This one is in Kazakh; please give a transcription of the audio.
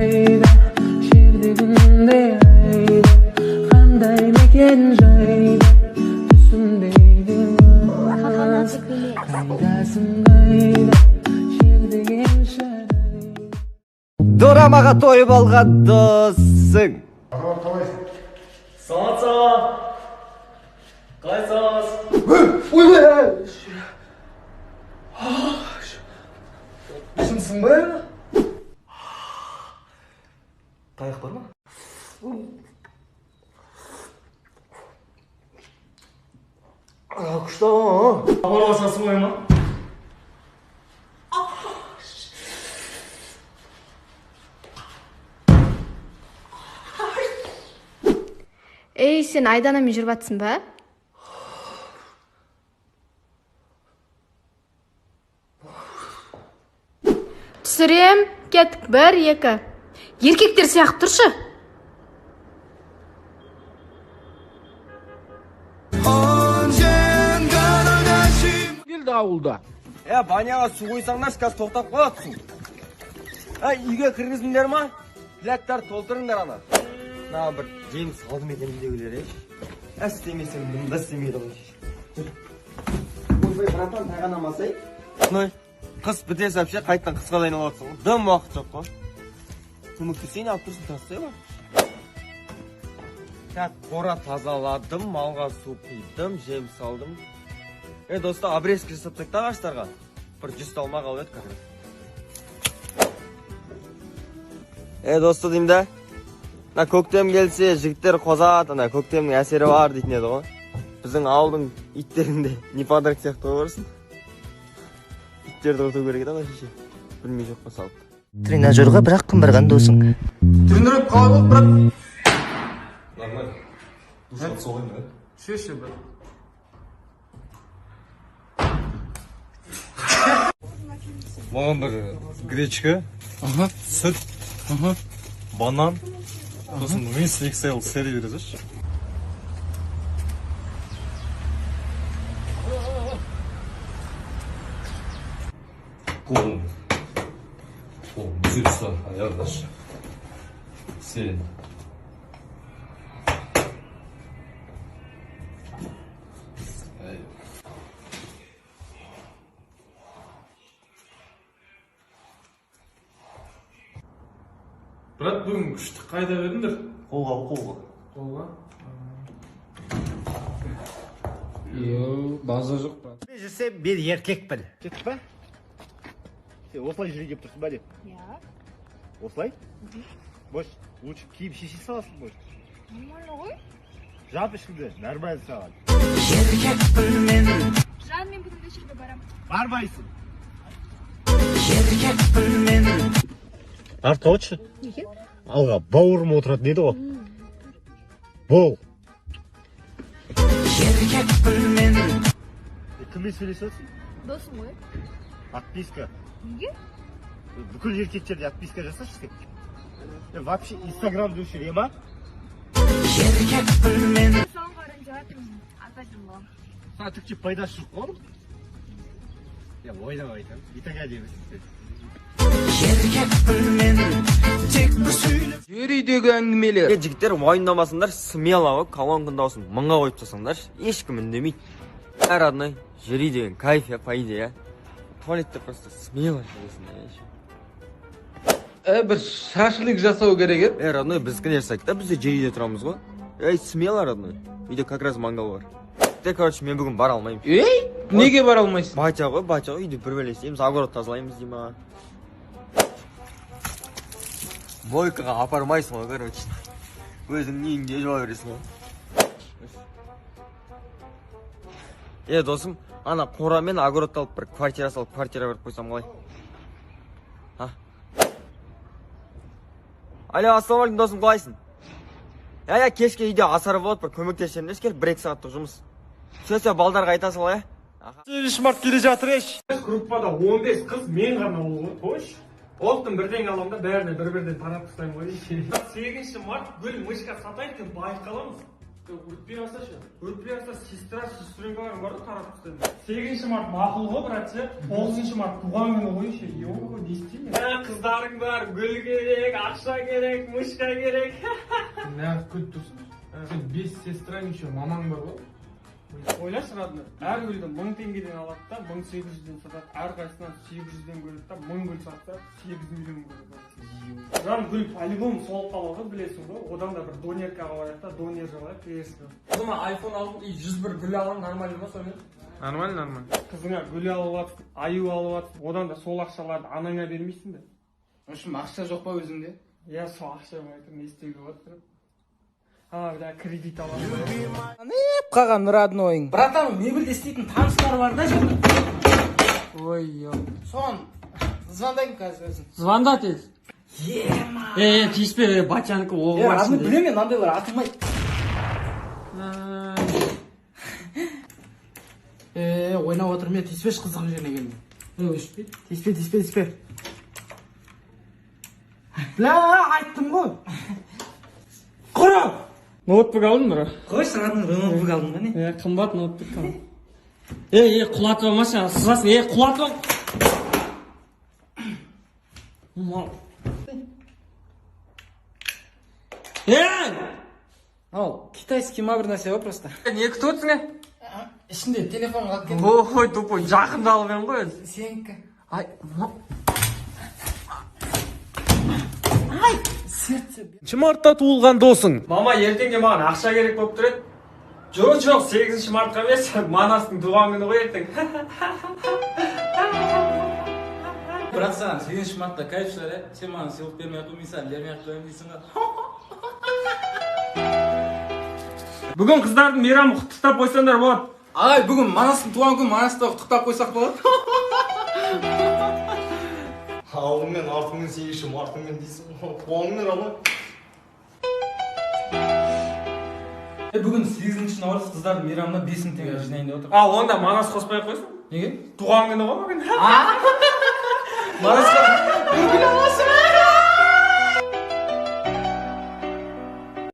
kayda, şiirde günde ayda, kanday meken jayda, tüsündeydin az, kaydasın kayda, şiirde gençler. Doramaga toyup algan dossың. Sağ. Kaysas. Oyla. Düşümsün be. Kayak var mı? Kuşta. Hava basası var mı? Ey, sen Aydan'la жүріп жатсың ба? Түсірем, кеттік, 1, 2. Еркектер сияқты тұршы. Келді ауылда. Баняға су қойсаңдар, қазір тоқтап қаласың. Үйге кіргізіңдер ма? Пляктар толтырыңдар ана. Bir jeni saldım edenimdekiler eş. İstemesem bunu da istemeydi o iş. Oyfay bıraktan tayğanamasay. Kız bітese bir şey kayıttan kısqalayın olacaksın. Dım vakit yok o. Көмектесейін алып тұрсын тастай бар. Қора тазаладым, малға су құйдым, жем салдым. Достар, обрезки жасап та ағаштарға. Bir 100 талма қалып еді қазір. Достар деймін да. Көктем келсе, жігіттер қозады, көктемнің әсері бар дейтін еді ғой. Біздің ауылдың иттерінде не подарок сияқты қойырсың. Иттерді оту керек еді шеше. Білмей жоқ па салып. Тренажерға бірақ кім барған досың? Тренажер қалай болды, бірақ? Нормально. Душат соғайын ба? Шеше бір. Маған бір гречка, сүт, банан, сосын винс XL сері бересіз. Қолым мүзе тұста аяғдаш. Сен. Брат, бүгін күшті қайда бердіңдер? Қолға? База жоқ па. Жүрсе бір еркек біл. Кеттік па? Сен осылай жүре деп тұрсың ба деп? Иә. Осылай? Бош, лучше киіп шеше саласың бош. Нормально ғой? Жап ішіңді, нормально саған. Еркек білмен. Жан, мен бүгін вечерге барам. Бармайсың. Еркек білмен. Артқа отшы. Неге? Алға бауырым отыратын еді ғой. Бол. Еркек білмен. Кіммен сөйлесіп отырсың? Досым ғой. Отписка. Неге? Бүкіл еркектерде отписка жасашы сен. Вообще Инстаграм өшір, ема? Еркек білмен. Саған қарын жатырмын. Атайсың болам. Саған түкте пайдасы жоқ қой. Ойнап айтам. Итаға демесің. Еркек білмен. Тек бір сөйлеп. Жер үйдегі әңгімелер. Жігіттер уайымдамасыңдар, смело ғой, колонканың дауысын мыңға қойып тастаңдар, ешкім үндемейді. Родной, жери деген кайф, по идее. Туалетте просто смело жүресің. Бір шашылық жасау керек еді. Родной, біздікіне жасайық та, біз де жер үйде тұрамыз ғой. Смело, родной. Үйде как раз мангал бар. Короче, мен бүгін бара алмаймын. Неге бара алмайсың? Батя ғой, үйде бір бөлесейміз, огород тазалаймыз дейма. Бойкаға апармайсың ғой, короче. Өзің үйіңде жуа бересің ғой. Досым, ана қорамен огород алып бір квартира салып, квартира беріп қойсам қалай? Алло, ассалаумалейкум досым, қалайсың? Кешке үйде асар болады, бір көмектесемін дес кел, 1-2 сағаттық жұмыс. Сөйтсе балдарға айта сал, Шмарт келе жатыр еш. Группада 15 қыз мен ғана ол қош. Оқтың бірден қалам да бәріне бір-бірден тарап тастаймын ғой. 8 март гүл мышқа сатайық деп байық қаламыз. Өтпей қалсашы. Өтпей қалса сестренкаларың бар да таратып тастайды. 8 март мақұл ғой, брат ше. 9 март туған күні ғой ше. Йо, не істеймін? Қыздарың бар, гүл керек, ақша керек, мышка керек. Неғып күліп тұрсың? Сен 5 сестраң еще мамаң бар ғой. Ойлашы, родной, әр гүлді 1000 теңгеден алады да, 1800-ден сатады. Әрқайсысынан 800-ден бөледі да, 1000 гүл сатса 8 миллион бөледі. Жан гүл по-любому солып қалады, білесің ғой. Одан да бір донерка алайық та, донер алайық, керісі. Қызыма iPhone алдым и 101 гүл алам, нормально ма сонымен? Нормально. Қызыңа гүл алып атсың, аю алып атсың, одан да сол ақшаларды анаңа бермейсің де. В общем, ақша жоқ па өзіңде? Я сол ақша айтыр, не істеуге болады? Бля, кредит аламын. Қалған роднойың. Братан, мебельде істейтін таныстар бар да жаңа. Ой, йо. Соған звондаймын қазір өзің. Звонда тез. Тиіспе, батянікі оғы бар Радны ішінде. білем мен, андайлар атылмайды. Ойнап отырмын, мен тиіспеш қызық жеріне келдім. Өшпейді. Тиіспе. Бля, айттым ғой. Құры! Ноутбук алдың ба? Қойшы, Радны ноутбук алдым ба не? Қымбат ноутбук там. Құлатып алмашы, сызасын, құлатып ал. Ал, китайский ма бір нәрсе ғой просто. Не күтіп отырсың? Ішінде телефон қалып кетті. Ой, тупой, жақында алып ғой. Сенікі. Ай, мартта туылған досың. Мама, ертеңге маған ақша керек болып тұр еді. Жоқ, 8 мартқа емес, Манастың туған күні ғой ертең. Брат, саған 8 мартта кайф шығар, сен маған сыйлық бермей ақ қоймайсың, бермей ақ қоямын дейсің ғой. Бүгін қыздардың мейрамы құттықтап қойсаңдар болады. Ағай, бүгін Манастың туған күні, Манасты құттықтап қойсақ болады. Алдымен артымен 8 мартымен дейсің. Қуаңмен ала. Бүгін 8 наурыз қыздардың мейрамына 5000 теңге жинайын деп отыр. Онда Манас қоспай ақ қойсын. Неге? Туған күні ғой бүгін. Манасқа